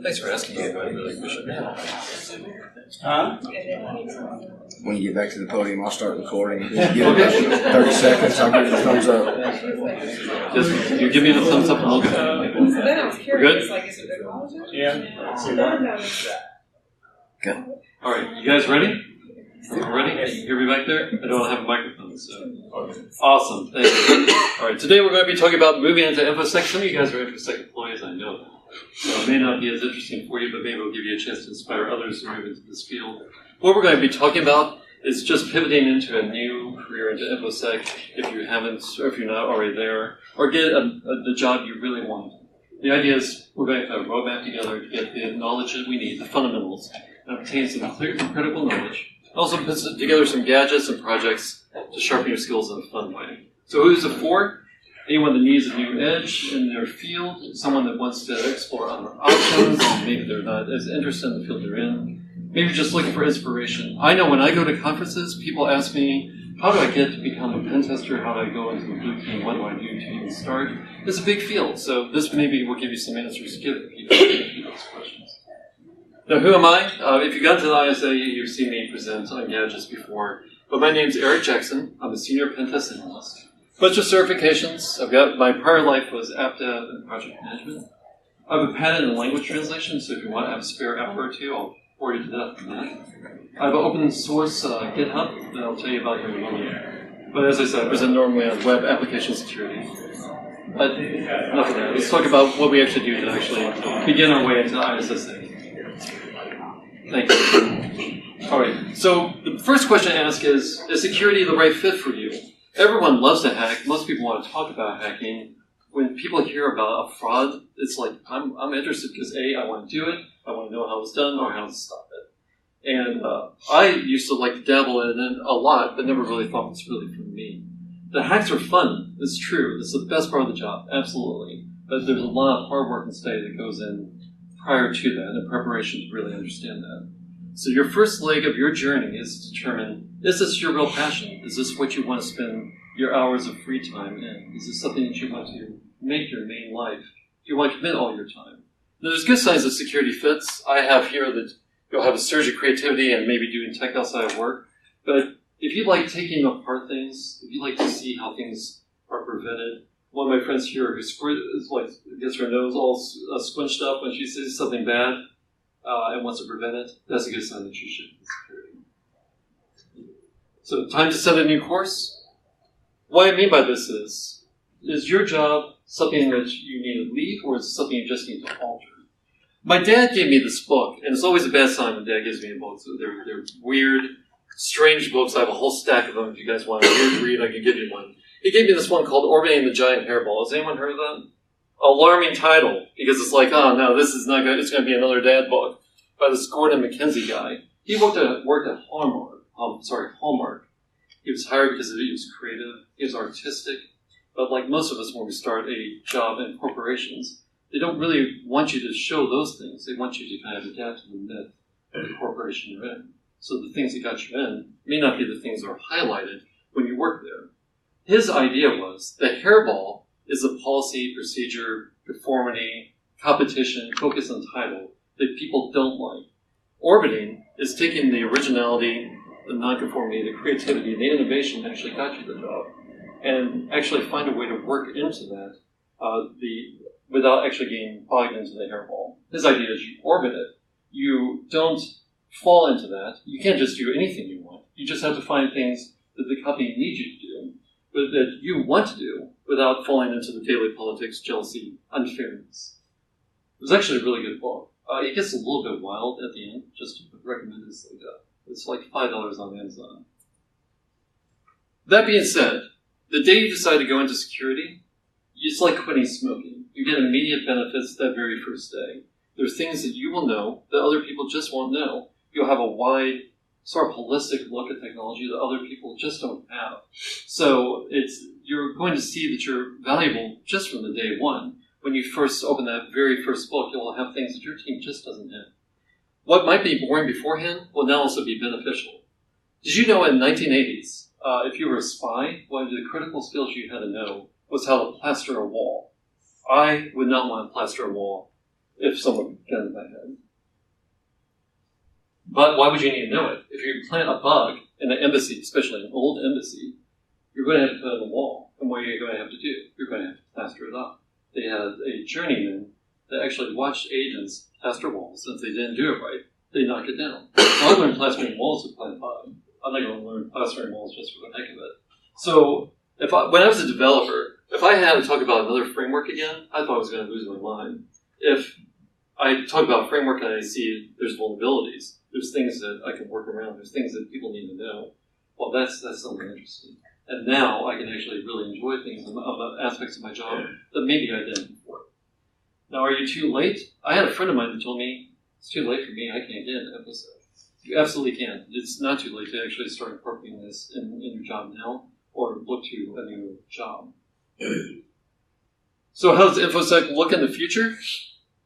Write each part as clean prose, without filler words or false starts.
Thanks for asking me. I really appreciate it. When you get back to the podium, I'll start recording. Just give it 30 seconds. I'll give you the thumbs up. Just, you give me the thumbs up and we'll go. We're good? Yeah. Okay. All right. You guys ready? Ready? Can you hear me back there? I don't have a microphone, so. Awesome. Thank you. All right. Today we're going to be talking about moving into InfoSec. Some of you guys are InfoSec employees, I know that. So it may not be as interesting for you, but maybe it'll give you a chance to inspire others to move into this field. What we're going to be talking about is just pivoting into a new career into InfoSec if you haven't, or if you're not already there, or get the job you really want. The idea is we're going to have a roadmap together to get the knowledge that we need, the fundamentals, and obtain some clear and critical knowledge. Also put together some gadgets and projects to sharpen your skills in a fun way. So who's it for? Anyone that needs a new edge in their field, someone that wants to explore other options, and maybe they're not as interested in the field they're in. Maybe just looking for inspiration. I know when I go to conferences, people ask me, how do I get to become a pen tester? How do I go into the blue team? What do I do to even start? It's a big field, so this maybe will give you some answers to give you those questions. Now, who am I? If you got to the ISA, you've seen me present on gadgets before. But my name's Erich Jackson. I'm a senior pen test analyst. Bunch of certifications. I've got, my prior life was app dev and project management. I have a patent in language translation, so if you want to have a spare app or two, I'll bore you to death on that. I have an open source GitHub that I'll tell you about here in a moment. But as I said, I present normally on web application security. But enough of that. Let's talk about what we actually do to actually begin our way into ISSA. Thank you. All right. So the first question to ask is security the right fit for you? Everyone loves to hack. Most people want to talk about hacking. When people hear about a fraud, it's like, I'm interested because A, I want to do it, I want to know how it's done or how to stop it. And I used to like to dabble in it a lot, but never really thought it was really for me. The hacks are fun. It's true. It's the best part of the job, absolutely. But there's a lot of hard work and study that goes in prior to that, and preparation to really understand that. So your first leg of your journey is to determine, is this your real passion? Is this what you want to spend your hours of free time in? Is this something that you want to make your main life? Do you want to commit all your time? Now, there's good signs that security fits. I have here that you'll have a surge of creativity and maybe doing tech outside of work. But if you like taking apart things, if you like to see how things are prevented, one of my friends here who gets her nose all squinched up when she sees something bad and wants to prevent it, that's a good sign that you should be security. So time to set a new course. What I mean by this is your job something that you need to leave, or is it something you just need to alter? My dad gave me this book, and it's always a bad sign when Dad gives me a book. So they're weird, strange books. I have a whole stack of them. If you guys want to read, I can give you one. He gave me this one called Orbiting the Giant Hairball. Has anyone heard of that? Alarming title, because it's like, oh no, this is not good. It's going to be another dad book by this Gordon McKenzie guy. He worked at Hallmark. He was hired because he was creative. He was artistic. But like most of us, when we start a job in corporations, they don't really want you to show those things. They want you to kind of adapt to the myth of the corporation you're in. So the things that got you in may not be the things that are highlighted when you work there. His idea was that hairball is a policy, procedure, conformity, competition, focus on title that people don't like. Orbiting is taking the originality, the nonconformity, the creativity, and the innovation that actually got you the job, and actually find a way to work into that without actually getting bogged into the hairball. His idea is you orbit it. You don't fall into that. You can't just do anything you want. You just have to find things that the company needs you to do, but that you want to do without falling into the daily politics, jealousy, unfairness. It was actually a really good book. It gets a little bit wild at the end, just to recommend this. It's like $5 on Amazon. That being said, the day you decide to go into security, it's like quitting smoking. You get immediate benefits that very first day. There's things that you will know that other people just won't know. You'll have a wide, sort of holistic look at technology that other people just don't have. So you're going to see that you're valuable just from the day one. When you first open that very first book, you'll have things that your team just doesn't have. What might be boring beforehand will now also be beneficial. Did you know in the 1980s, if you were a spy, one of the critical skills you had to know was how to plaster a wall. I would not want to plaster a wall if someone could get in my head. But why would you need to know it? If you plant a bug in an embassy, especially an old embassy, you're going to have to put it on the wall. And what are you going to have to do? You're going to have to plaster it up. They had a journeyman that actually watched agents plaster walls. If they didn't do it right, they knocked it down. I learned plastering walls with plant bug. I'm not going to learn plastering walls just for the heck of it. So when I was a developer, if I had to talk about another framework again, I thought I was going to lose my mind. If I talk about framework and I see there's vulnerabilities, there's things that I can work around, there's things that people need to know, well, that's something interesting. And now I can actually really enjoy things about aspects of my job that maybe I didn't before. Now, are you too late? I had a friend of mine that told me, it's too late for me, I can't get into InfoSec. You absolutely can. It's not too late to actually start incorporating this in your job now or look to a new job. So how does InfoSec look in the future?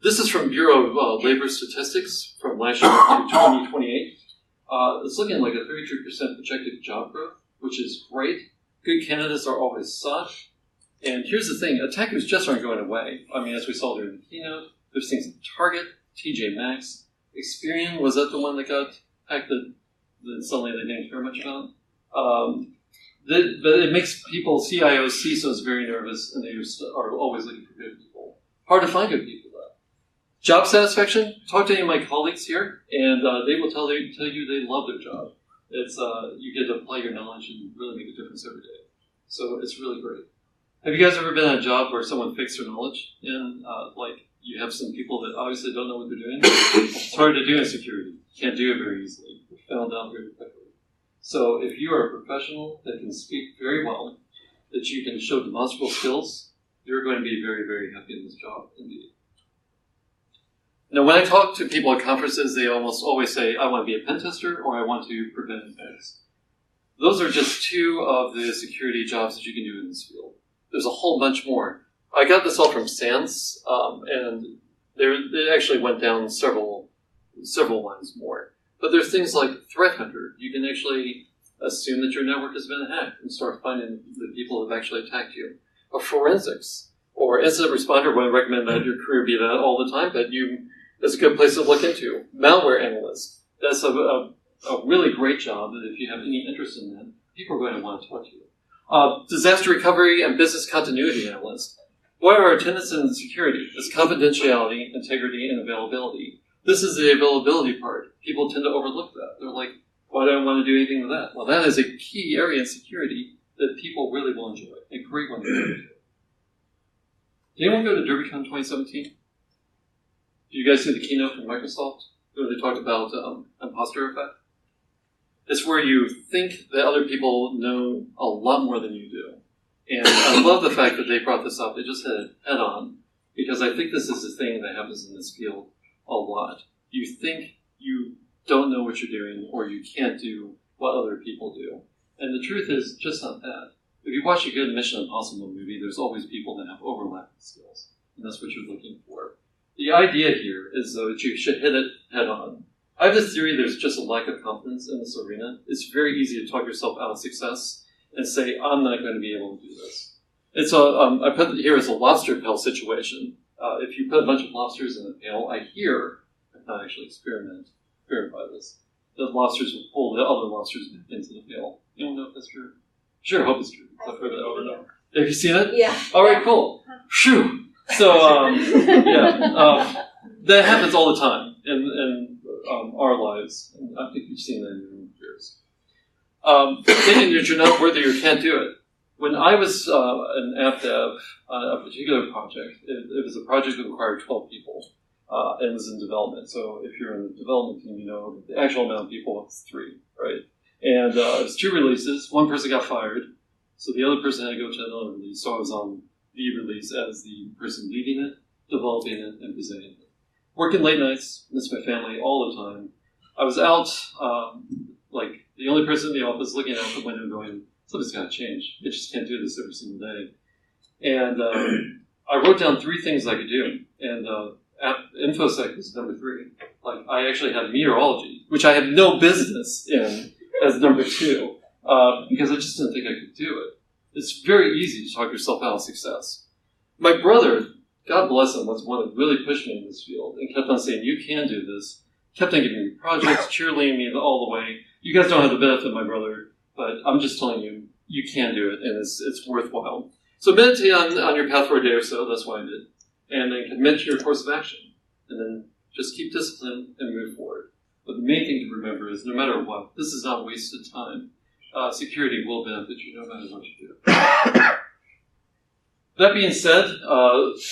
This is from Bureau of Labor Statistics from last year to 2028. It's looking like a 33% projected job growth, which is great. Good candidates are always sought. And here's the thing, attackers just aren't going away. I mean, as we saw during the keynote, there's things like Target, TJ Maxx, Experian, was that the one that got hacked that suddenly they didn't care much about? But it makes people, CIOs, CISOs, very nervous, and they are always looking for good people. Hard to find good people, though. Job satisfaction, talk to any of my colleagues here, and they will tell you they love their job. It's you get to apply your knowledge and really make a difference every day. So it's really great. Have you guys ever been at a job where someone fakes their knowledge? And like you have some people that obviously don't know what they're doing? It's hard to do in security. Can't do it very easily. You're found out very quickly. So if you are a professional that can speak very well, that you can show demonstrable skills, you're going to be very, very happy in this job indeed. Now, when I talk to people at conferences, they almost always say, I want to be a pen tester or I want to prevent attacks. Those are just two of the security jobs that you can do in this field. There's a whole bunch more. I got this all from SANS, and it actually went down several lines more. But there's things like Threat Hunter. You can actually assume that your network has been hacked and start finding the people that have actually attacked you. Or forensics. Or incident responder, would I recommend that your career be that all the time, but that's a good place to look into. Malware analyst. That's a really great job that if you have any interest in that, people are going to want to talk to you. Disaster recovery and business continuity analyst. What are our tenets in security? It's confidentiality, integrity, and availability. This is the availability part. People tend to overlook that. They're like, why do I want to do anything with that? Well, that is a key area in security that people really will enjoy. A great one to go to. Did anyone go to DerbyCon 2017? Did you guys see the keynote from Microsoft where they talked about imposter effect? It's where you think that other people know a lot more than you do. And I love the fact that they brought this up. They just hit it head on, because I think this is a thing that happens in this field a lot. You think you don't know what you're doing, or you can't do what other people do. And the truth is just not that. If you watch a good Mission Impossible movie, there's always people that have overlapping skills. And that's what you're looking for. The idea here is, though, that you should hit it head on. I have this theory there's just a lack of confidence in this arena. It's very easy to talk yourself out of success and say, I'm not going to be able to do this. It's I put it here as a lobster pail situation. If you put a bunch of lobsters in a pail, I've not actually experimented by this, the lobsters will pull the other lobsters into the pail. You don't know if that's true? Sure, I hope it's true. I've heard that over and over. Have you seen it? Yeah. All right, cool. Phew. So, that happens all the time in our lives. And I think you've seen that in your own careers. Thinking that you're not worthy or can't do it. When I was an app dev on a particular project, it was a project that required 12 people. And it was in development. So if you're in the development team, you know that the actual amount of people is 3, right? And it was 2 releases. One person got fired, so the other person had to go to another release. So I was on the release as the person leading it, developing it, and presenting it. Working late nights, miss my family all the time. I was out, like the only person in the office looking out the window going, something's got to change. I just can't do this every single day. And I wrote down 3 things I could do. And InfoSec was number 3. Like, I actually had meteorology, which I had no business in, as number 2. because I just didn't think I could do it. It's very easy to talk yourself out of success. My brother, God bless him, was one that really pushed me in this field and kept on saying, you can do this. Kept on giving me projects, cheerleading me all the way. You guys don't have the benefit of my brother, but I'm just telling you, you can do it, and it's worthwhile. So meditate on your path for a day or so, that's what I did. And then commit to your course of action. And then just keep discipline and move forward. But the main thing to remember is no matter what, this is not wasted time. Security will benefit you no matter what you do. That being said,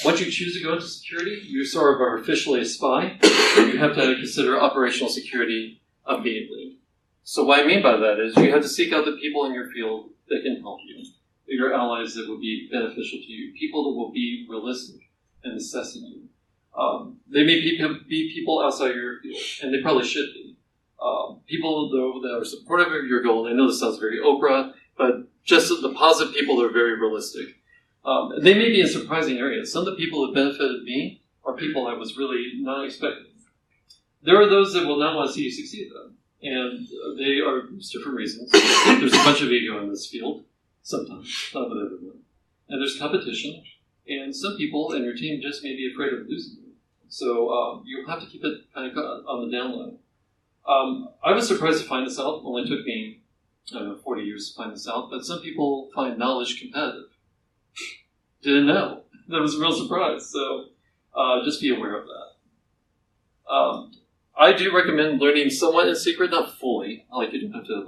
once you choose to go into security, you sort of are officially a spy. You have to consider operational security immediately. So what I mean by that is you have to seek out the people in your field that can help you, your allies that will be beneficial to you, people that will be realistic and assessing you. They may be people outside your field, and they probably should be. People, though, that are supportive of your goal. I know this sounds very Oprah, but just the positive people that are very realistic. They may be in surprising areas. Some of the people that benefited me are people I was really not expecting. There are those that will not want to see you succeed, though. And they are for different reasons. There's a bunch of ego in this field, sometimes, not with everyone. And there's competition, and some people in your team just may be afraid of losing you. So you'll have to keep it kind of on the down low. I was surprised to find this out. It only took me, 40 years to find this out, but some people find knowledge competitive. Didn't know. That was a real surprise, so just be aware of that. I do recommend learning somewhat in secret, not fully. You don't have to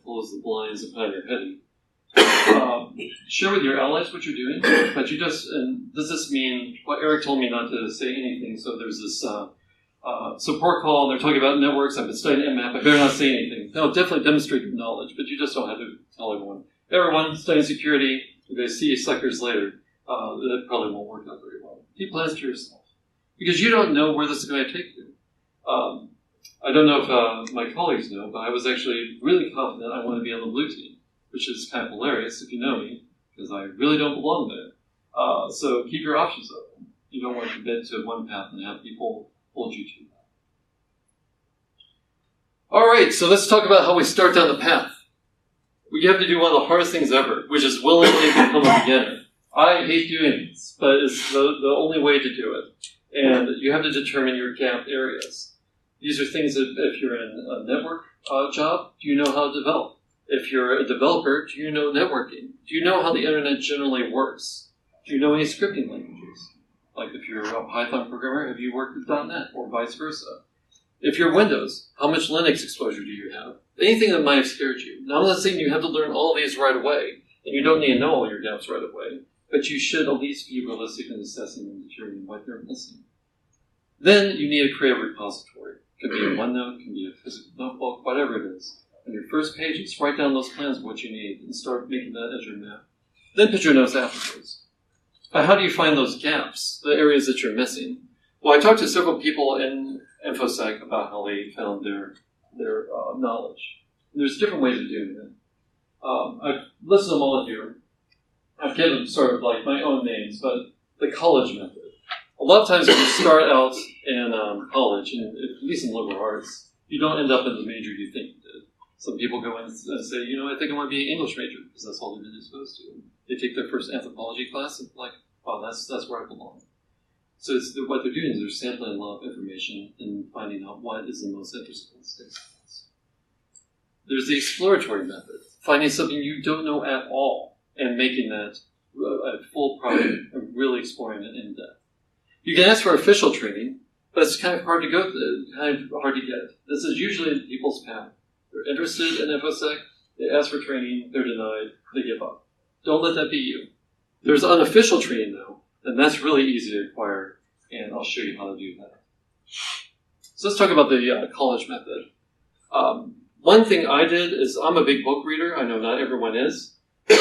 close the blinds and put on your hoodie. Share with your allies what you're doing, but and does this mean, Eric told me not to say anything, so there's this support call, and they're talking about networks, I've been studying Nmap, I better not say anything. No, definitely demonstrate your knowledge, but you just don't have to tell everyone. Everyone studying security, if they see you suckers later, that probably won't work out very well. Keep plans to yourself, because you don't know where this is going to take you. I don't know if my colleagues know, but I was actually really confident I want to be on the blue team, which is kind of hilarious if you know me, because I really don't belong there. So keep your options open. You don't want to commit to one path and have people hold you to that. All right, so let's talk about how we start down the path. We have to do one of the hardest things ever, which is willingly become a beginner. I hate doing this, but it's the only way to do it. And you have to determine your gap areas. These are things that if you're in a network job, do you know how to develop? If you're a developer, do you know networking? Do you know how the internet generally works? Do you know any scripting languages? Like if you're a Python programmer, have you worked with .NET or vice versa? If you're Windows, how much Linux exposure do you have? Anything that might have scared you. Now, I'm not saying you have to learn all of these right away, and you don't need to know all your gaps right away, but you should at least be realistic in assessing and determining what you're missing. Then you need to create a repository. It can be a OneNote, it can be a physical notebook, whatever it is. On your first page, just write down those plans of what you need and start making that as your map. Then put your notes afterwards. But how do you find those gaps, the areas that you're missing? Well, I talked to several people in InfoSec about how they found their knowledge. And there's different ways of doing it. I've listed them all here. I've given sort of like my own names, but the college method. A lot of times when you start out in college, and at least in liberal arts, you don't end up in the major you think you did. Some people go in and say, I think I want to be an English major, because that's all they've been exposed to. They take their first anthropology class and like, wow, that's where I belong. So what they're doing is they're sampling a lot of information and finding out what is the most interesting sticks. There's the exploratory method, finding something you don't know at all and making that a full project and really exploring it in depth. You can ask for official training, but it's kind of hard to get. This is usually people's path. They're interested in InfoSec, they ask for training, they're denied, they give up. Don't let that be you. There's unofficial training, though, and that's really easy to acquire, and I'll show you how to do that. So let's talk about the college method. One thing I did is, I'm a big book reader. I know not everyone is, but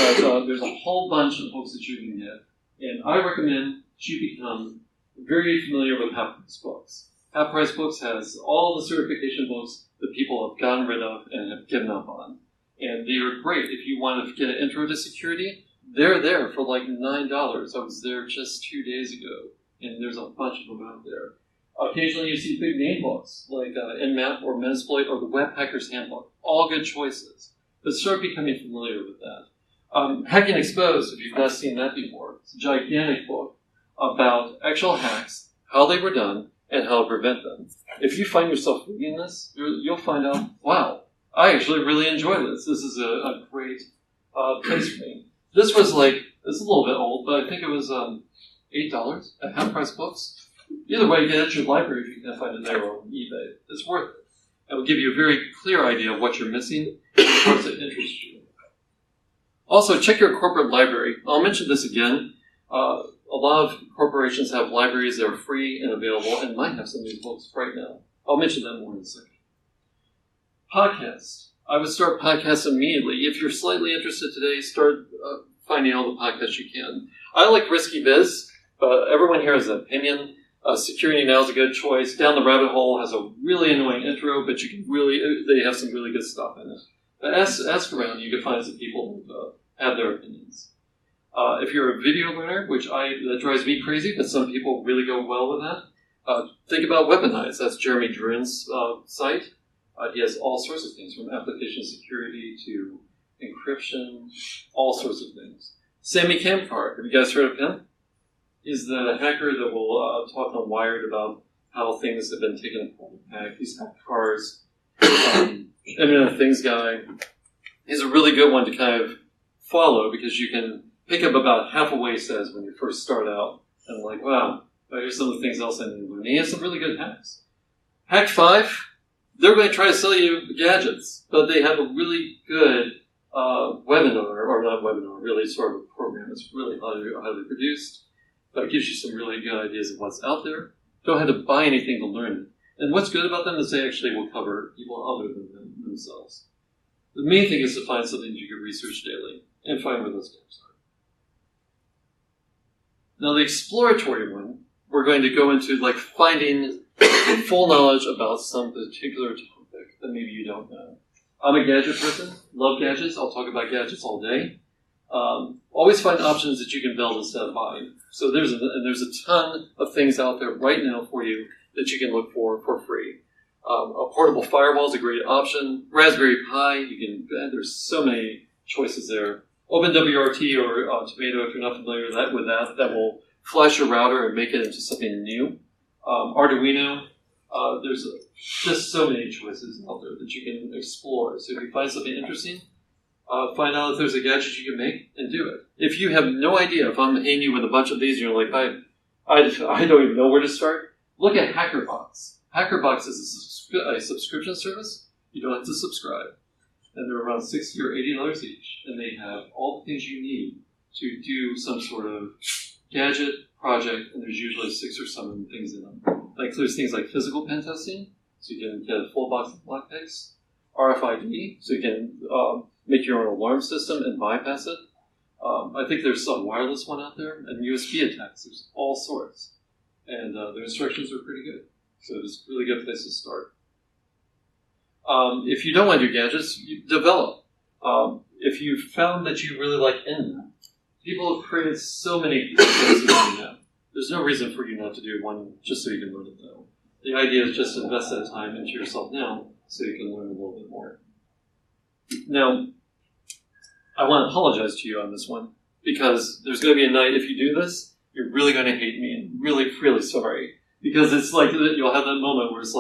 there's a whole bunch of books that you can get, and I recommend you become very familiar with half-price books. Half-price books has all the certification books that people have gotten rid of and have given up on, and they are great. If you want to get an intro to security, they're there for like $9. I was there just 2 days ago, and there's a bunch of them out there. Occasionally you see big name books like Nmap or Metasploit or the Web Hacker's Handbook. All good choices. but start becoming familiar with that. Hacking Exposed, if you've not seen that before, it's a gigantic book about actual hacks, how they were done, and how to prevent them. If you find yourself reading this, you'll find out, wow, I actually really enjoy this. This is a great place for me. This was it's a little bit old, but I think it was $8 at half-price books. Either way, get it at your library if you can find it there or on eBay. It's worth it. It will give you a very clear idea of what you're missing and parts that interest you. Also, check your corporate library. I'll mention this again. A lot of corporations have libraries that are free and available and might have some of these books right now. I'll mention that more in a second. Podcasts. I would start podcasts immediately. If you're slightly interested today, start finding all the podcasts you can. I like Risky Biz, but everyone here has an opinion. Security Now is a good choice. Down the Rabbit Hole has a really annoying intro, but they have some really good stuff in it. But ask around, you can find some people who have their opinions. If you're a video learner, that drives me crazy, but some people really go well with that, think about Weaponize. That's Jeremy Drurin's site. He has all sorts of things, from application security to encryption, all sorts of things. Sammy Kamkar, have you guys heard of him? He's the hacker that will talk on Wired about how things have been taken apart and hacked. He's hacked cars. Internet of Things guy. He's a really good one to kind of follow because you can pick up about half of what he says when you first start out. And wow, here's some of the things else I need to learn. He has some really good hacks. Hack 5, they're going to try to sell you gadgets, but they have a really good webinar, or not webinar, really sort of a program. It's really highly produced, but it gives you some really good ideas of what's out there. Don't have to buy anything to learn it. And what's good about them is they actually will cover people other than themselves. The main thing is to find something you can research daily and find where those gaps are. Now the exploratory one, we're going to go into finding full knowledge about some particular topic that maybe you don't know. I'm a gadget person, love gadgets. I'll talk about gadgets all day. Always find options that you can build instead of buying. So there's a ton of things out there right now for you that you can look for free. A portable firewall is a great option. Raspberry Pi, there's so many choices there. OpenWRT or Tomato, if you're not familiar with that, that will flash your router and make it into something new. Arduino, there's just so many choices out there that you can explore. So if you find something interesting, find out if there's a gadget you can make and do it. If you have no idea, if I'm hitting you with a bunch of these and you're like, I don't even know where to start, look at HackerBox. HackerBox is a subscription service. You don't have to subscribe. And they're around $60 or $80 each. And they have all the things you need to do some sort of gadget project, and there's usually 6 or 7 things in them. That includes things like physical pen testing, so you can get a full box of lockpicks, RFID, so you can make your own alarm system and bypass it. I think there's some wireless one out there, and USB attacks. There's all sorts. And the instructions are pretty good. So it's a really good place to start. If you don't want to do gadgets, you develop. If you found that you really like InMap, people have created so many places in InMap. There's no reason for you not to do one just so you can learn it, though. The idea is just to invest that time into yourself now so you can learn a little bit more. Now, I want to apologize to you on this one because there's going to be a night, if you do this, you're really going to hate me and really, really sorry. Because it's you'll have that moment where it's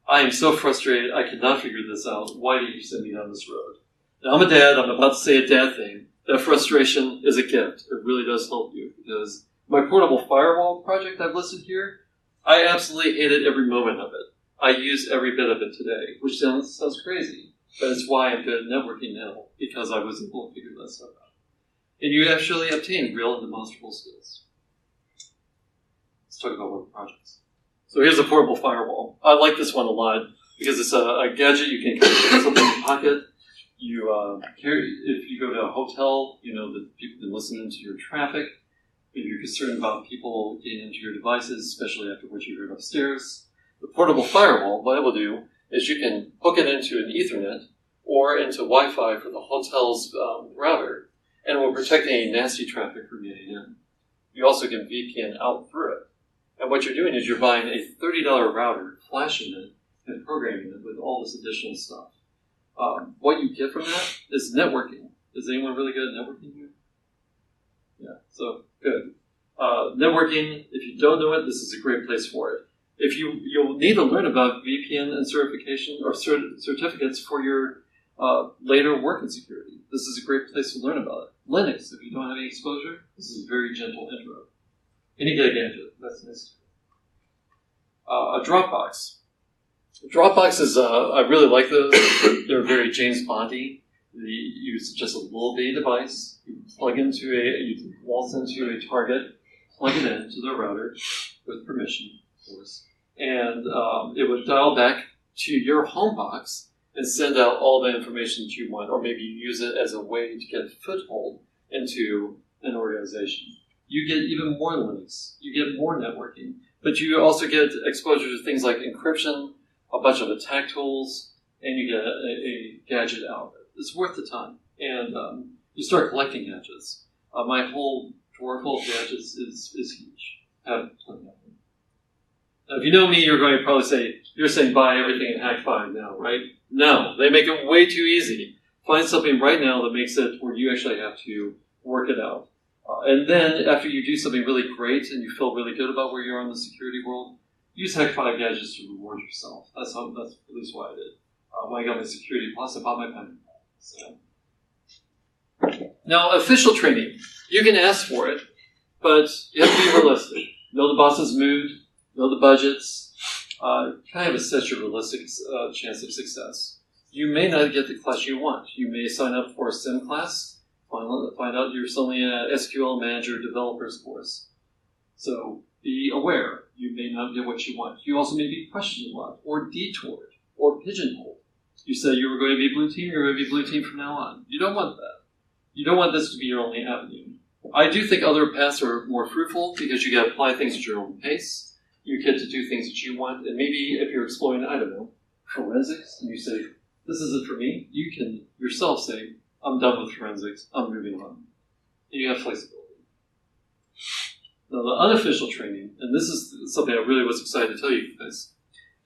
I am so frustrated, I cannot figure this out. Why did you send me down this road? Now, I'm a dad, I'm about to say a dad thing. That frustration is a gift. It really does help you. Because my portable firewall project I've listed here, I absolutely hated every moment of it. I use every bit of it today, which sounds crazy. But it's why I'm good at networking now, because I was able to figure that stuff out. And you actually obtain real and demonstrable skills. Let's talk about work projects. So here's a portable firewall. I like this one a lot because it's a gadget you can kind of put something in your pocket. If you go to a hotel, you know that people can listen into your traffic. If you're concerned about people getting into your devices, especially after what you heard upstairs, the portable firewall, what it will do is you can hook it into an Ethernet or into Wi-Fi for the hotel's router, and it will protect any nasty traffic from getting in. You also can VPN out through it. And what you're doing is you're buying a $30 router, flashing it, and programming it with all this additional stuff. What you get from that is networking. Is anyone really good at networking here? Yeah, so good. Networking, if you don't know it, this is a great place for it. You'll need to learn about VPN and certification or certificates for your later work in security. This is a great place to learn about it. Linux, if you don't have any exposure, this is a very gentle intro. And you get a gadget. That's nice. A Dropbox. Dropbox is, I really like those. They're very James Bondy. You use just a little bitty device. You waltz into a target, plug it into the router with permission, of course, and it would dial back to your home box and send out all the information that you want, or maybe you use it as a way to get a foothold into an organization. You get even more Linux. You get more networking, but you also get exposure to things like encryption, a bunch of attack tools, and you get a gadget out of it. It's worth the time. And you start collecting gadgets. My whole drawer full of gadgets is huge. I have plenty of them. Now, if you know me, you're going to probably say, you're saying buy everything in Hack5 now, right? No, they make it way too easy. Find something right now that makes it where you actually have to work it out. And then after you do something really great and you feel really good about where you are in the security world, use Hack5 gadgets to reward yourself. That's at least what I did. When I got my Security Plus, I bought my pen. So. Now, official training. You can ask for it, but you have to be realistic. Know the boss's mood, know the budgets, kind of assess your realistic chance of success. You may not get the class you want. You may sign up for a SIM class, find out you're suddenly an SQL manager developer's course. So be aware. You may not get what you want. You also may be questioned a lot, or detoured, or pigeonholed. You said you were going to be blue team, you're going to be blue team from now on. You don't want that. You don't want this to be your only avenue. I do think other paths are more fruitful because you get to apply things at your own pace. You get to do things that you want. And maybe if you're exploring, I don't know, forensics, and you say, this isn't for me, you can yourself say, I'm done with forensics, I'm moving on. And you have flexibility. Now, the unofficial training, and this is something I really was excited to tell you guys,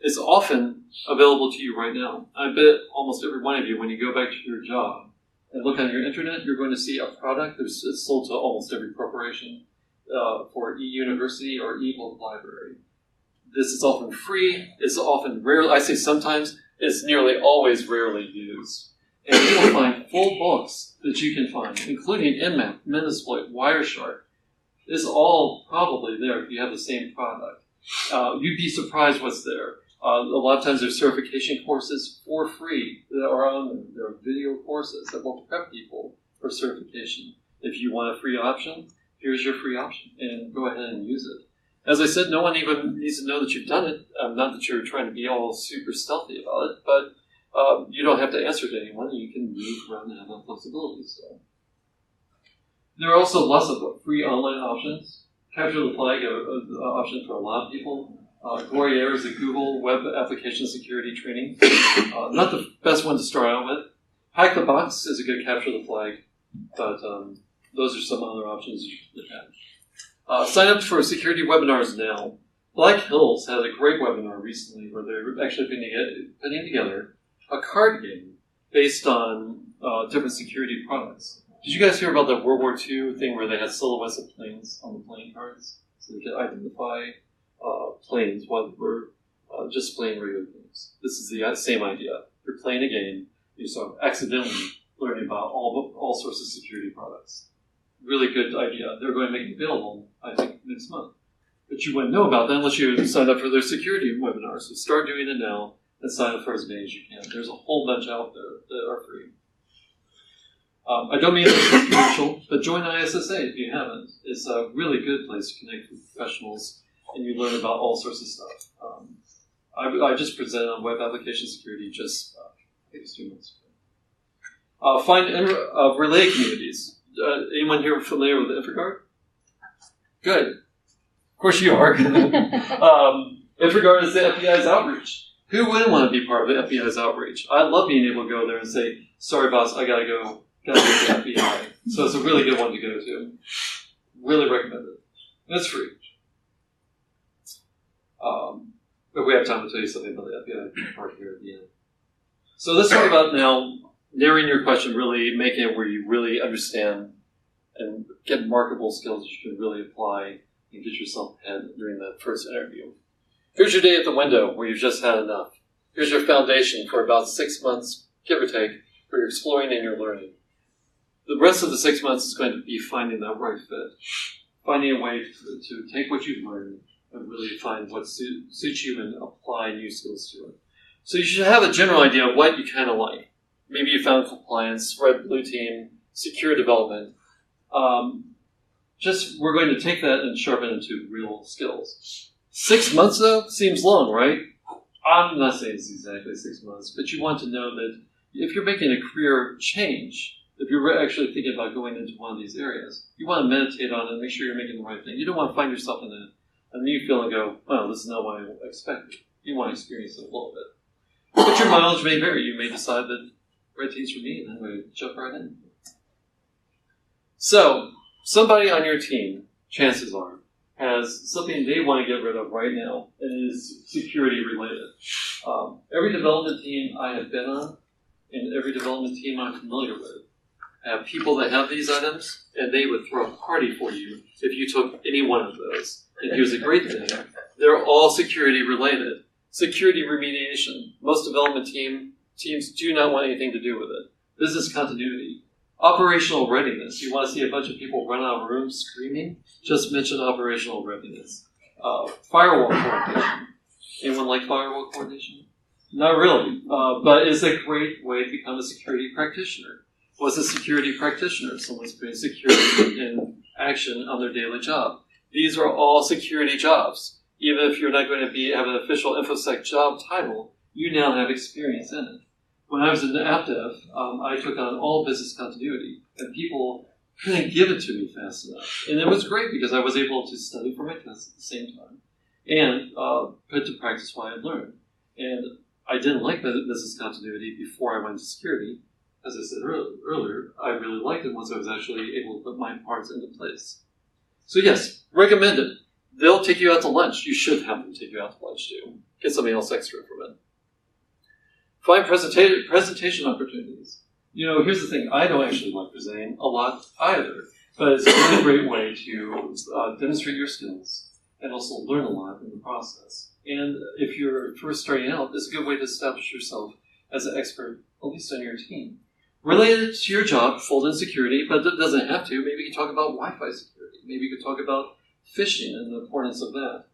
is often available to you right now. I bet almost every one of you, when you go back to your job and look on your internet, you're going to see a product that's sold to almost every corporation for e-university or e-book library. This is often free. It's often rarely, I say sometimes, it's nearly always rarely used. And you will find full books that you can find, including Nmap, Metasploit, Wireshark. It's all probably there if you have the same product. You'd be surprised what's there. A lot of times there's certification courses for free that are on there. There are video courses that will prep people for certification. If you want a free option, here's your free option, and go ahead and use it. As I said, no one even needs to know that you've done it. Not that you're trying to be all super stealthy about it, but you don't have to answer to anyone. You can move around and have that flexibility. So. There are also lots of free online options. Capture the flag option for a lot of people. Gloria is a Google Web Application Security training. Not the best one to start out with. Hack the Box is a good capture the flag, but those are some other options you can look at. Sign up for security webinars now. Black Hills had a great webinar recently where they're actually putting together a card game based on different security products. Did you guys hear about the World War II thing where they had silhouettes of planes on the playing cards? So they could identify planes while they were just playing regular games. This is the same idea. You're playing a game, you sort of accidentally learning about all sorts of security products. Really good idea. They're going to make it available, I think, next month. But you wouldn't know about that unless you signed up for their security webinar. So start doing it now and sign up for as many as you can. There's a whole bunch out there that are free. I don't mean it's controversial, but join ISSA if you haven't. It's a really good place to connect with professionals, and you learn about all sorts of stuff. I just presented on web application security just, I think it's 2 months ago. Find relay communities. Anyone here familiar with InfraGard? Good. Of course you are. InfraGard is the FBI's outreach. Who wouldn't want to be part of the FBI's outreach? I love being able to go there and say, sorry boss, I gotta go. Got to go to the FBI. So it's a really good one to go to. Really recommend it. And it's free. But we have time to tell you something about the FBI part here at the end. So let's talk about now narrowing your question, really making it where you really understand and get marketable skills that you can really apply and get yourself ahead during that first interview. Here's your day at the window where you've just had enough. Here's your foundation for about 6 months, give or take, where you're exploring and you're learning. The rest of the 6 months is going to be finding that right fit, finding a way to take what you've learned and really find what suits you and apply new skills to it. So you should have a general idea of what you kind of like. Maybe you found compliance, red, blue team, secure development. We're going to take that and sharpen it into real skills. 6 months, though, seems long, right? I'm not saying it's exactly 6 months, but you want to know that if you're making a career change, if you're actually thinking about going into one of these areas, you want to meditate on it and make sure you're making the right thing. You don't want to find yourself in a new field and go, well, this is not what I expected. You want to experience it a little bit. But your mileage may vary. You may decide that red team's for me, and I'm going to jump right in. So, somebody on your team, chances are, has something they want to get rid of right now, and it is security related. Every development team I have been on, and every development team I'm familiar with, have people that have these items, and they would throw a party for you if you took any one of those. And here's the great thing. They're all security related. Security remediation. Most development teams do not want anything to do with it. Business continuity. Operational readiness. You want to see a bunch of people run out of rooms screaming? Just mention operational readiness. Firewall coordination. Anyone like firewall coordination? Not really, but it's a great way to become a security practitioner. What's a security practitioner? Someone's putting security in action on their daily job. These are all security jobs. Even if you're not going to have an official InfoSec job title, you now have experience in it. When I was in AppDev, I took on all business continuity, and people couldn't give it to me fast enough. And it was great because I was able to study for my tests at the same time and put to practice what I had learned. And I didn't like business continuity before I went to security. As I said earlier, I really liked it once I was actually able to put my parts into place. So yes, recommend it. They'll take you out to lunch. You should have them take you out to lunch too. Get something else extra from it. Find presentation opportunities. You know, here's the thing. I don't actually like presenting a lot either, but it's a really great way to demonstrate your skills and also learn a lot in the process. And if you're first starting out, it's a good way to establish yourself as an expert, at least on your team. Related to your job, fold in security, but it doesn't have to. Maybe you can talk about Wi-Fi security. Maybe you can talk about phishing and the importance of that.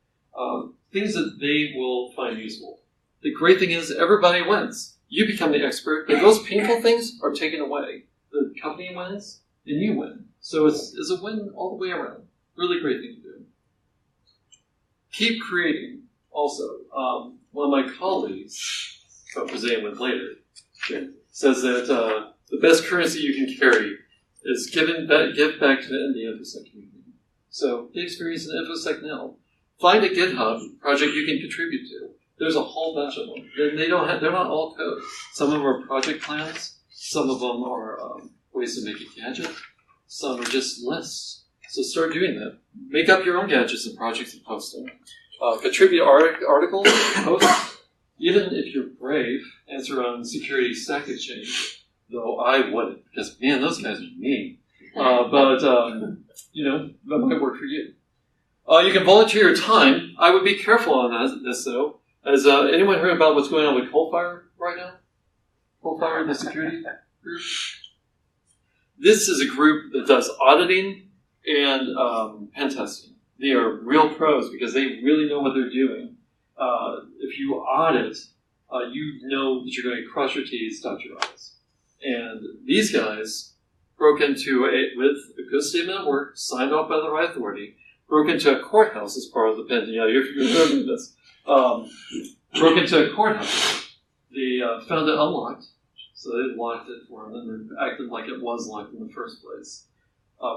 Things that they will find useful. The great thing is everybody wins. You become the expert, and those painful things are taken away. The company wins, and you win. So it's a win all the way around. Really great thing to do. Keep creating. Also, one of my colleagues, who I'm presenting with later, says that the best currency you can carry is give back to the InfoSec community. So get experience in InfoSec now. Find a GitHub project you can contribute to. There's a whole bunch of them. They're not all code. Some of them are project plans. Some of them are ways to make a gadget. Some are just lists. So start doing that. Make up your own gadgets and projects and post them. Contribute articles, posts. Even if you're brave, answer on Security Stack Exchange. Though I wouldn't, because man, those guys are mean. You know, that might work for you. You can volunteer your time. I would be careful on this though. Has anyone heard about what's going on with Coalfire right now? Coalfire, the security group? This is a group that does auditing and pen testing. They are real pros because they really know what they're doing. If you audit, you know that you're going to cross your T's, dot your I's. And these guys broke into with a good statement of work, signed off by the right authority, broke into a courthouse as part of the pen. Yeah, you're familiar with this. Broke into a courthouse. They found it unlocked, so they locked it for them and acted like it was locked in the first place.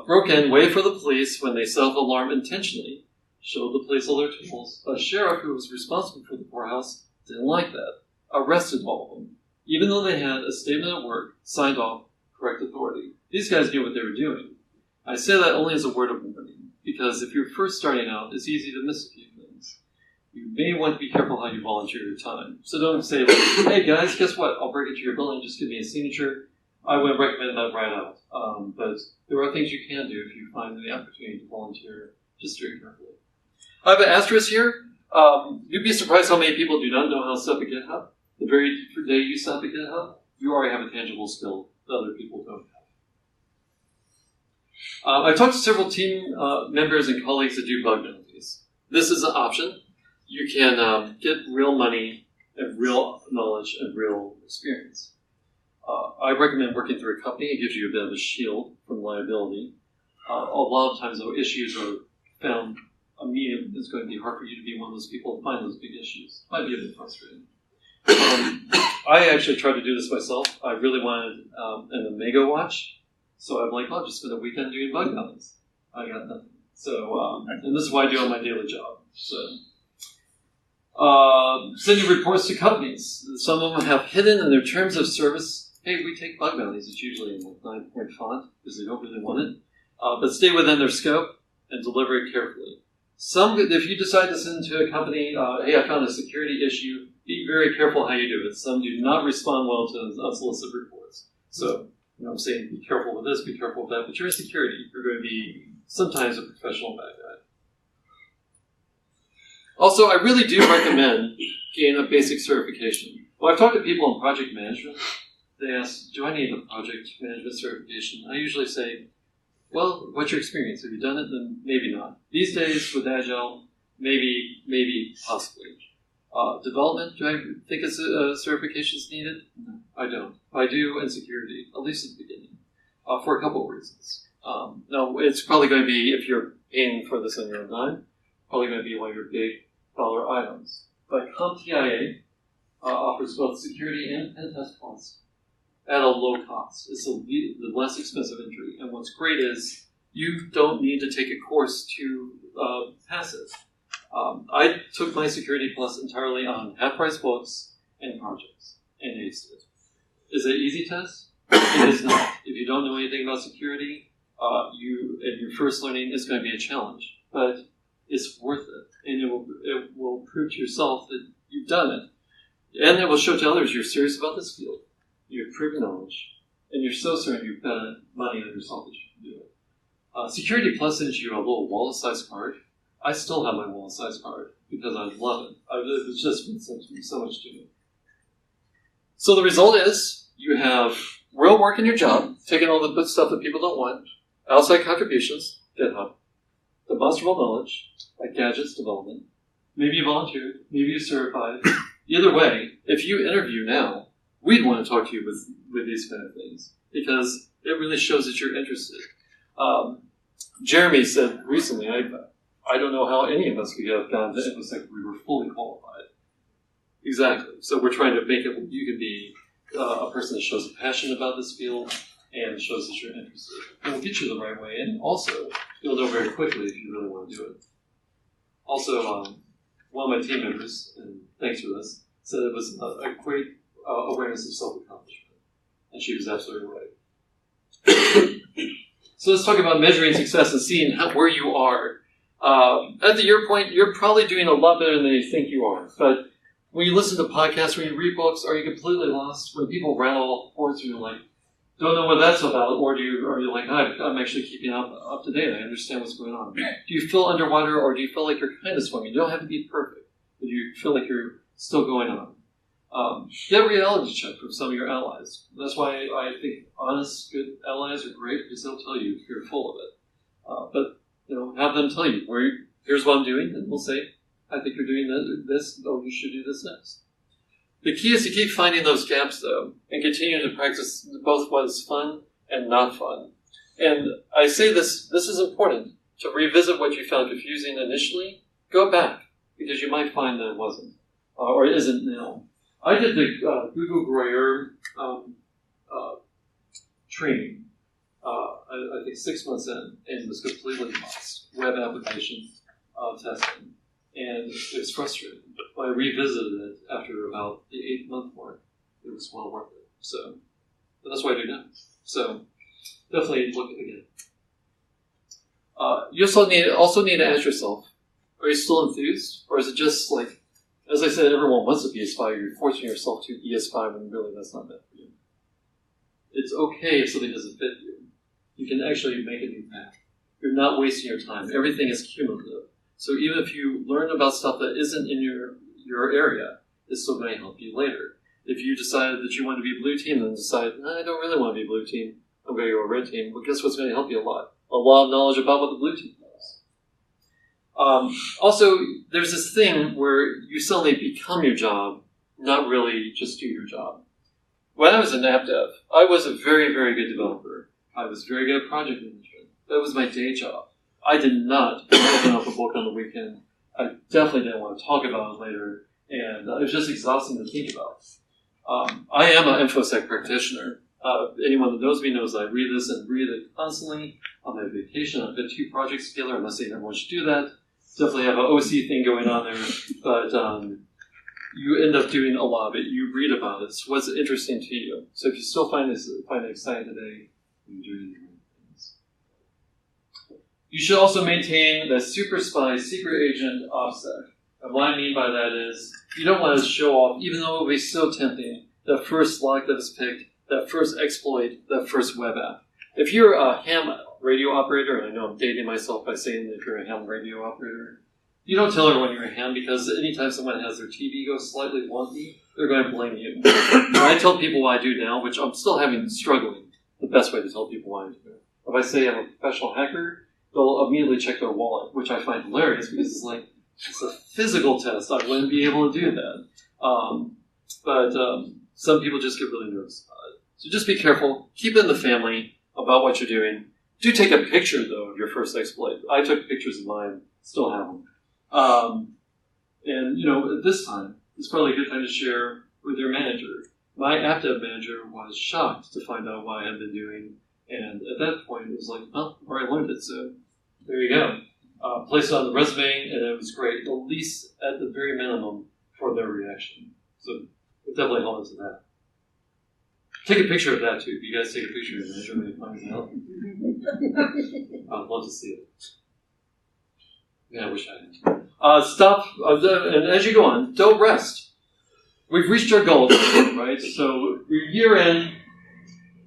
Broke in, waited for the police when they set off the alarm intentionally, showed the police all their tools. A sheriff who was responsible for the courthouse didn't like that, arrested all of them, even though they had a statement of work signed off, correct authority. These guys knew what they were doing. I say that only as a word of warning, because if you're first starting out, it's easy to miss a few things. You may want to be careful how you volunteer your time. So don't say, like, hey guys, guess what? I'll break into your building, just give me a signature. I would recommend that right out. But there are things you can do if you find the opportunity to volunteer. Just very carefully. I have an asterisk here. You'd be surprised how many people do not know how to set up a GitHub. The very day you set up a GitHub, you already have a tangible skill that other people don't have. I talked to several team members and colleagues that do bug bounties. This is an option. You can get real money and real knowledge and real experience. I recommend working through a company. It gives you a bit of a shield from liability. A lot of times, though, issues are found immediately. It's going to be hard for you to be one of those people to find those big issues. Might be a bit frustrating. I actually tried to do this myself. I really wanted an Omega watch, so I'm like, I'll just spend a weekend doing bug bounties. I got nothing. So, and this is what I do on my daily job. So, sending reports to companies. Some of them have hidden in their terms of service. Hey, we take bug bounties. It's usually in like 9-point font because they don't really want it. But stay within their scope and deliver it carefully. Some, if you decide to send to a company, hey, I found a security issue, be very careful how you do it. Some do not respond well to unsolicited reports. So, I'm saying be careful with this, be careful with that. But you're in security. You're going to be sometimes a professional bad guy. Also, I really do recommend getting a basic certification. When I've talked to people in project management, they ask, do I need a project management certification? I usually say, well, what's your experience? Have you done it? Then maybe not. These days with Agile, maybe, possibly. Development, do I think a certification is needed? No, I don't. I do Insecurity, at least at the beginning, for a couple of reasons. Now, it's probably going to be, if you're paying for this on your own time, probably going to be one of your big dollar items. But CompTIA offers both security and pen test plus at a low cost. It's the less expensive entry. And what's great is you don't need to take a course to pass it. I took my Security Plus entirely on half-price books and projects and aced it. Is it an easy test? It is not. If you don't know anything about security, and your first learning is going to be a challenge. But it's worth it, and it will prove to yourself that you've done it. And it will show to others you're serious about this field. You have proven knowledge, and you're so certain you've bet money on yourself that you can do it. Security Plus sends you a little wallet-sized card. I still have my wallet-sized card because I love it. It's just been so much to me. So the result is you have real work in your job, taking all the good stuff that people don't want, outside contributions, GitHub, demonstrable knowledge, like gadgets development. Maybe you volunteered, maybe you certified. Either way, if you interview now, we'd want to talk to you with these kind of things because it really shows that you're interested. Jeremy said recently, I don't know how any of us could have gone to InfoSec if we were fully qualified. Exactly. So we're trying to make it, you can be a person that shows a passion about this field and shows that you're interested. It will get you the right way, and also you'll know very quickly if you really want to do it. Also, one of my team members, and thanks for this, said it was a great awareness of self-accomplishment, and she was absolutely right. So let's talk about measuring success and seeing where you are. At your point, you're probably doing a lot better than you think you are. But when you listen to podcasts, when you read books, are you completely lost? When people rattle reports, you're like, don't know what that's about, or are you like, I'm actually keeping up to date. I understand what's going on. Do you feel underwater, or do you feel like you're kind of swimming? You don't have to be perfect, but you feel like you're still going on. Get a reality check from some of your allies. That's why I think honest, good allies are great because they'll tell you if you're full of it. But have them tell you, here's what I'm doing, and we'll say, I think you're doing this, or you should do this next. The key is to keep finding those gaps, though, and continue to practice both what is fun and not fun. And I say this is important, to revisit what you found confusing initially. Go back, because you might find that it wasn't, or it isn't now. I did the Google Groyer training, I think 6 months in, and was completely lost. Web application testing. And it was frustrating. But I revisited it after about the 8th-month mark. It was well worth it. So that's what I do now. So definitely look at it again. You also need to ask yourself, Are you still enthused? Or is it just like, as I said, everyone wants to be a spy, you're forcing yourself to be a spy when really that's not meant for you. It's okay if something doesn't fit you. You can actually make an impact. You're not wasting your time. Everything is cumulative. So even if you learn about stuff that isn't in your area, it's still going to help you later. If you decided that you want to be blue team and decide, I don't really want to be blue team, I'm going to go a red team, well, guess what's going to help you a lot? A lot of knowledge about what the blue team does. Also, there's this thing where you suddenly become your job, not really just do your job. When I was in app dev, I was a very, very good developer. I was very good at project management. That was my day job. I did not open up a book on the weekend. I definitely didn't want to talk about it later, and it was just exhausting to think about. I am an InfoSec practitioner. Anyone that knows me knows I read this and read it constantly. On my vacation, I put 2 projects together. I'm not saying everyone should do that. Definitely have an OC thing going on there, but you end up doing a lot of it. You read about it. It's what's interesting to you. So if you still find it exciting today, you're doing the right things. You should also maintain the super spy, secret agent OPSEC. And what I mean by that is you don't want to show off, even though it will be so tempting, that first lock that is picked, that first exploit, that first web app. If you're a ham radio operator, and I know I'm dating myself by saying that if you're a ham radio operator, you don't tell everyone you're a ham because anytime someone has their TV go slightly wonky, they're going to blame you. When I tell people what I do now, which I'm still struggling, the best way to tell people what I do. If I say I'm a professional hacker, they'll immediately check their wallet, which I find hilarious because it's like, it's a physical test. I wouldn't be able to do that. But some people just get really nervous about it. So just be careful. Keep it in the family about what you're doing. Do take a picture, though, of your first exploit. I took pictures of mine. Still have them. And, at this time, it's probably a good time to share with your manager. My app dev manager was shocked to find out what I had been doing. And at that point, it was like, well, I've already learned it, so there you go. Placed it on the resume, and it was great, at least at the very minimum, for their reaction. So we'll definitely hold on to that. Take a picture of that, too. If you guys take a picture of your manager when he finds out, I'd love to see it. Yeah, I wish I had. Stop, and as you go on, don't rest. We've reached our goal, right? So we're year in,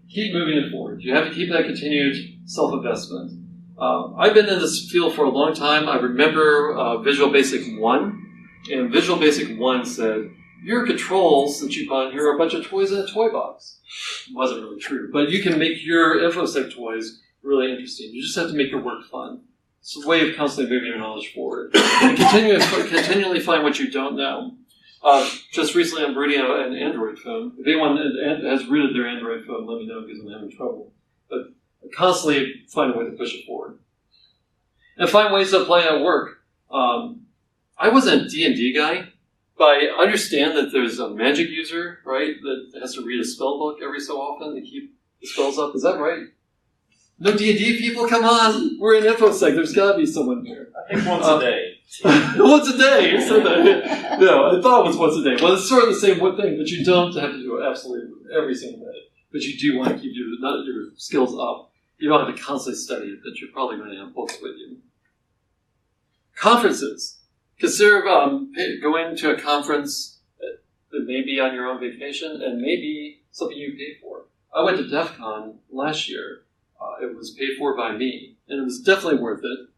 keep moving it forward. You have to keep that continued self-investment. I've been in this field for a long time. I remember Visual Basic 1, and Visual Basic 1 said, your controls that you bought here are a bunch of toys in a toy box. It wasn't really true, but you can make your InfoSec toys really interesting. You just have to make your work fun. It's a way of constantly moving your knowledge forward. And continually find what you don't know. Just recently I'm rooting out an Android phone. If anyone has rooted their Android phone, let me know because I'm having trouble. But constantly find a way to push it forward. And find ways to apply it at work. I wasn't a D&D guy, but I understand that there's a magic user, right, that has to read a spell book every so often to keep the spells up. Is that right? No D&D people? Come on! We're in InfoSec. There's got to be someone here. I think once a day. Once a day! You said that. No, I thought it was once a day. Well, it's sort of the same thing, but you don't have to do it absolutely every single day. But you do want to keep your skills up. You don't have to constantly study it, but you're probably going to have books with you. Conferences. Consider going to a conference that may be on your own vacation and maybe something you pay for. I went to DEF CON last year. It was paid for by me, and it was definitely worth it.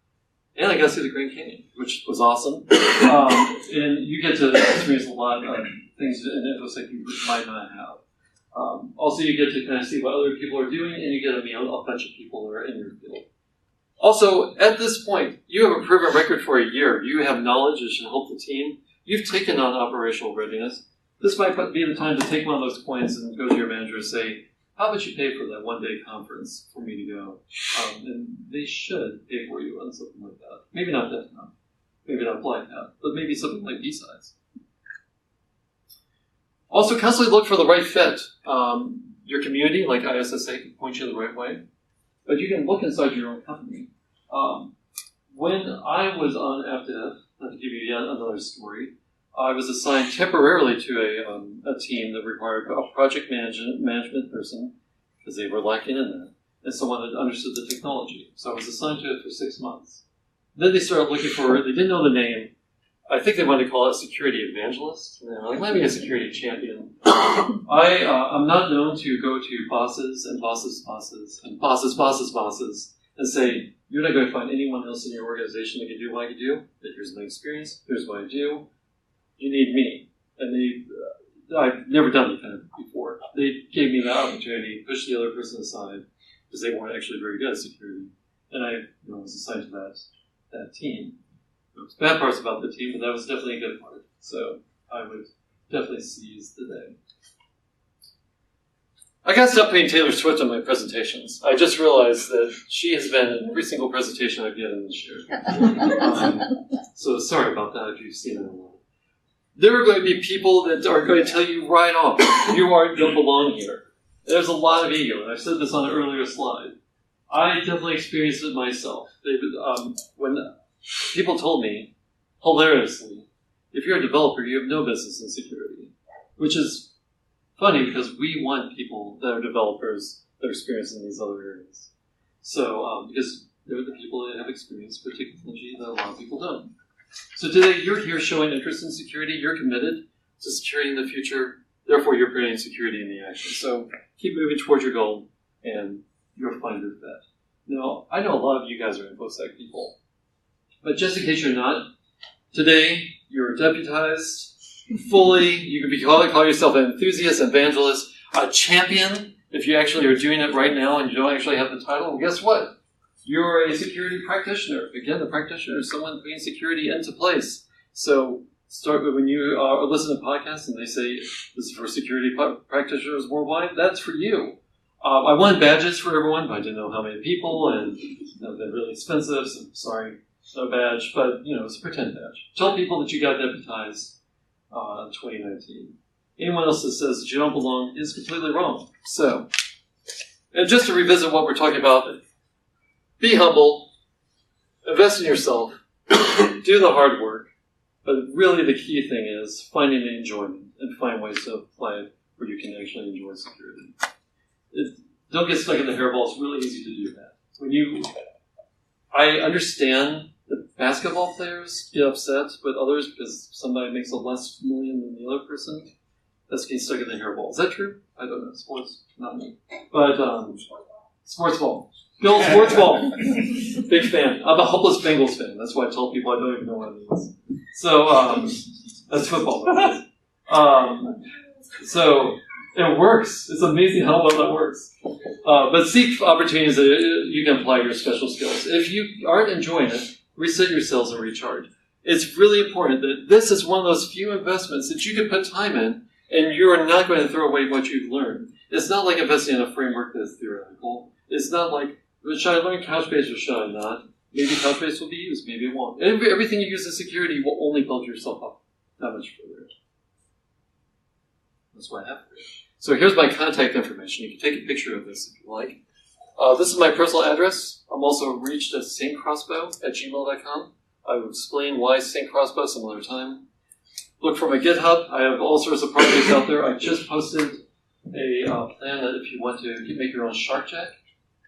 And I got to see the Grand Canyon, which was awesome. And you get to experience a lot of things in InfoSec you might not have. Also, you get to kind of see what other people are doing, and you get to meet a bunch of people that are in your field. Also, at this point, you have a proven record for a year. You have knowledge that should help the team. You've taken on operational readiness. This might be the time to take one of those coins and go to your manager and say, how about you pay for that one-day conference for me to go? And they should pay for you on something like that. Maybe not DEF CON, maybe not Black Hat, but maybe something like B-Sides. Also, constantly look for the right fit. Your community, like ISSA, can point you the right way. But you can look inside your own company. When I was on AppDev, not to give you yet another story, I was assigned temporarily to a team that required a project management person, because they were lacking in that, and someone that understood the technology. So I was assigned to it for 6 months. Then they started looking for, they didn't know the name. I think they wanted to call it a security evangelist. And they were like, let me be a security champion. I'm not known to go to bosses and bosses' bosses and bosses' bosses' bosses and say, you're not going to find anyone else in your organization that can do what I can do. Here's my experience. Here's what I do. You need me. And I've never done anything before. They gave me the opportunity to push the other person aside because they weren't actually very good at security. And I was assigned to that team. There was bad parts about the team, but that was definitely a good part. So I would definitely seize the day. I got to stop putting Taylor Swift on my presentations. I just realized that she has been in every single presentation I've given this year. So sorry about that if you've seen it online. There are going to be people that are going to tell you right off, you don't belong here. There's a lot of ego, and I've said this on an earlier slide. I definitely experienced it myself. When people told me, hilariously, if you're a developer, you have no business in security, which is funny because we want people that are developers that are experienced in these other areas. So, because they're the people that have experience with technology that a lot of people don't. So today, you're here showing interest in security. You're committed to security in the future. Therefore, you're putting security in the action. So keep moving towards your goal, and you'll find your bet. Now, I know a lot of you guys are InfoSec people, but just in case you're not, today you're deputized fully. You can call yourself an enthusiast, evangelist, a champion. If you actually are doing it right now and you don't actually have the title, well, guess what? You're a security practitioner. Again, the practitioner is someone putting security into place. So start with when you listen to podcasts and they say this is for security practitioners worldwide. That's for you. I wanted badges for everyone, but I didn't know how many people, and they're really expensive. So sorry, no badge, but it's a pretend badge. Tell people that you got deputized in 2019. Anyone else that says that you don't belong is completely wrong. So, and just to revisit what we're talking about. Be humble, invest in yourself, do the hard work, but really the key thing is finding the enjoyment and find ways to apply it where you can actually enjoy security. Don't get stuck in the hairball. It's really easy to do that. I understand that basketball players get upset with others because somebody makes a less million than the other person. That's getting stuck in the hairball. Is that true? I don't know. Sports, not me. But sports ball. Bill, sports ball. Big fan. I'm a hopeless Bengals fan. That's why I tell people I don't even know what it means. So, that's football. So, it works. It's amazing how well that works. But seek opportunities that you can apply your special skills. If you aren't enjoying it, reset yourselves and recharge. It's really important that this is one of those few investments that you can put time in, and you are not going to throw away what you've learned. It's not like investing in a framework that's theoretical. It's not like, should I learn Couchbase or should I not? Maybe Couchbase will be used, maybe it won't. Everything you use in security will only build yourself up that much further. That's what happened. So here's my contact information. You can take a picture of this if you like. This is my personal address. I'm also reached at saintcrossbow@gmail.com. I will explain why Saint Crossbow some other time. Look for my GitHub. I have all sorts of projects out there. I just posted a plan that if you want to make your own shark jack,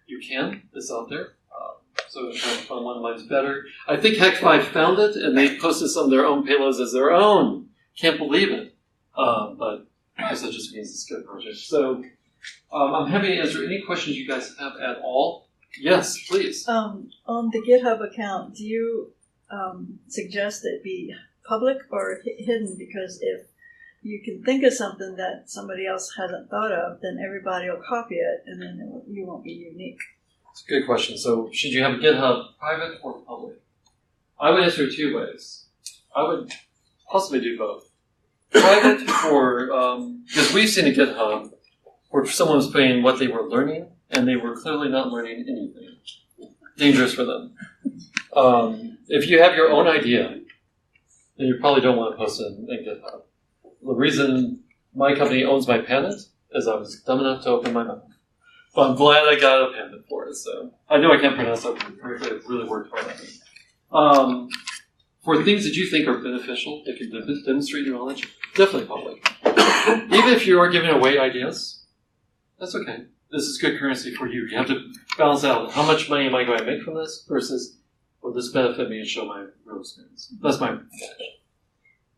you can. It's out there. So if you want to find one, mine's better. I think Hack5 found it, and they posted some of their own payloads as their own. Can't believe it. But I guess that just means it's a good project. So I'm happy to answer any questions you guys have at all. Yes, please. On the GitHub account, do you suggest that it be public or hidden? Because if you can think of something that somebody else hasn't thought of, then everybody will copy it, and then you won't be unique. It's a good question. So should you have a GitHub private or public? I would answer 2 ways. I would possibly do both. Private for, because we've seen a GitHub where someone was putting what they were learning, and they were clearly not learning anything. Dangerous for them. If you have your own idea, then you probably don't want to post it in GitHub. The reason my company owns my patent is I was dumb enough to open my mouth. But I'm glad I got a patent for it. So I know I can't pronounce that correctly. I've really worked hard on it. For things that you think are beneficial, that can demonstrate your knowledge, definitely public. Even if you are giving away ideas, that's okay. This is good currency for you. You have to balance out how much money am I going to make from this versus will this benefit me and show my real experience? That's my suggestion.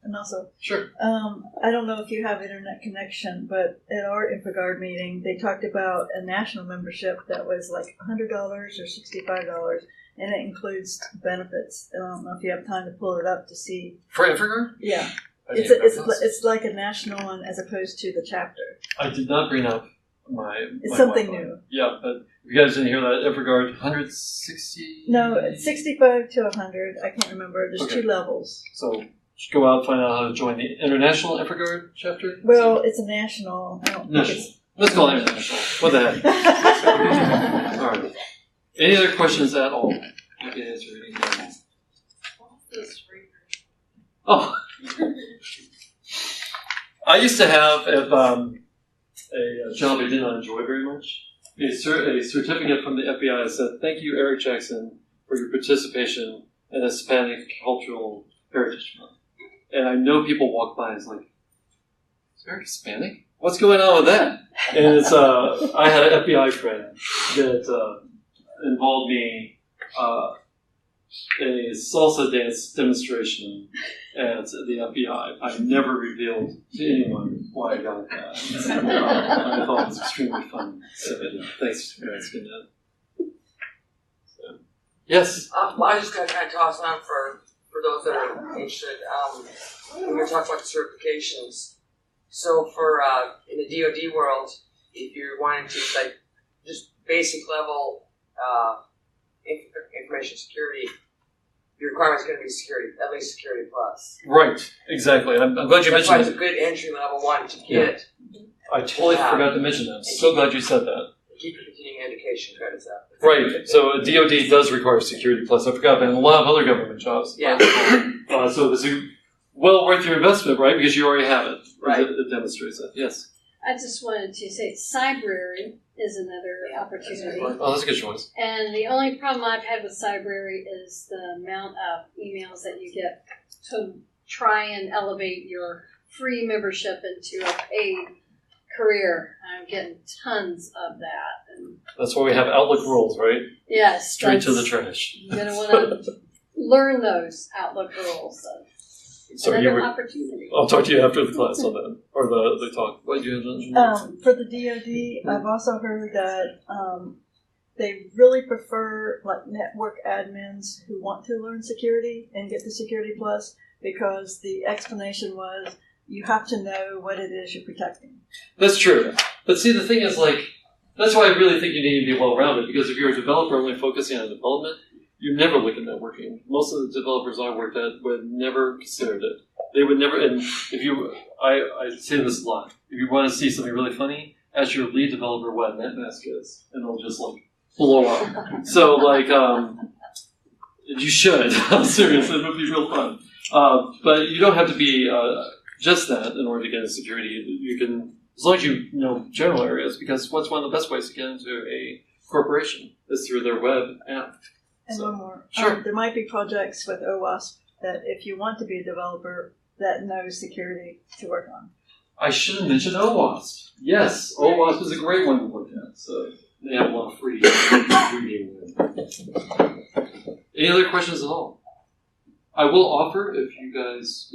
And also, Sure. I don't know if you have internet connection, but at our InfraGard meeting, they talked about a national membership that was like $100 or $65, and it includes benefits. I don't know if you have time to pull it up to see. For InfraGard? Yeah. It's like a national one as opposed to the chapter. I did not bring up my. It's something Wi-Fi. new. Yeah, but if you guys didn't hear that, InfraGard 160. No, it's 65 to 100. I can't remember. There's Okay. 2 levels. So just go out and find out how to join the international InfraGard chapter. Well, it's a national. I don't National. think Let's call it international. What the heck? it's. All right. Any other questions at all? I can answer anything. Oh. I used to have a job I did not enjoy very much. A certificate from the FBI that said, "Thank you, Erich Jackson, for your participation in Hispanic Cultural Heritage Month." And I know people walk by and it's like, "Is Erich Hispanic? What's going on with that?" And it's I had an FBI friend that involved me in a salsa dance demonstration at the FBI. I never revealed to anyone why I got that. I thought it was extremely fun. So, thanks for asking that. So, yes? Well, I was just going to kind of toss on for those that are interested. We're going to talk about the certifications. So for in the DoD world, if you're wanting to like just basic level information security, your requirement is going to be security, at least Security Plus. Right, exactly. I'm glad you That's why mentioned it's a good entry level one to get. I totally forgot to mention that. I'm so glad you said that. Keep your continuing education credits up. Right, so DoD does require Security Plus. I forgot that in a lot of other government jobs. Yeah. So this is well worth your investment, right? Because you already have it. Right. It demonstrates that. Yes. I just wanted to say Cybrary is another opportunity. Oh, that's a good choice. And the only problem I've had with Cybrary is the amount of emails that you get to try and elevate your free membership into a paid career. I'm getting tons of that. And That's why we have Outlook rules, right? yes, Straight to the trash. You're going to want to learn those Outlook rules. So So another opportunity. I'll talk to you after the class on that, or the talk. What do you have? For the DoD, I've also heard that they really prefer like network admins who want to learn security and get the Security Plus, because the explanation was you have to know what it is you're protecting. That's true. But see, the thing is, like, that's why I really think you need to be well-rounded, because if you're a developer only focusing on development, you never look at networking. Most of the developers I worked at would never considered it. They would never, and if you, I say this a lot, if you want to see something really funny, ask your lead developer what a netmask is, and they'll just, like, blow up. So, like, you should. I'm serious, it would be real fun. But you don't have to be just that in order to get into security. You can, as long as you know general areas, because what's one of the best ways to get into a corporation is through their web app. And So, one more. sure. There might be projects with OWASP that if you want to be a developer that knows security to work on. I should have mentioned OWASP. Yes, OWASP is a great one to look at. So they have a lot of free reading. Any other questions at all? I will offer, if you guys